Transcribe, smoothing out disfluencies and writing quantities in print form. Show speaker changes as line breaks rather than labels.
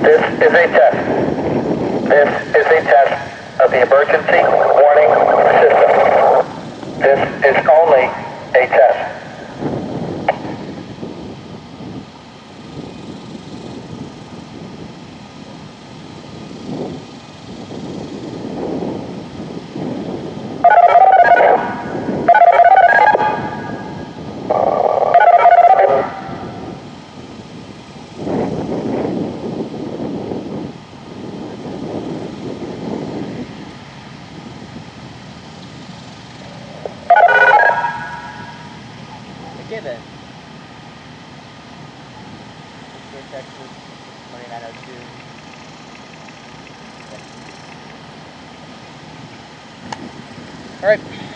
This is a test. This is a test of the emergency warning system. This is only a test.
Okay then. Frisco, Texas, 2902. Alright.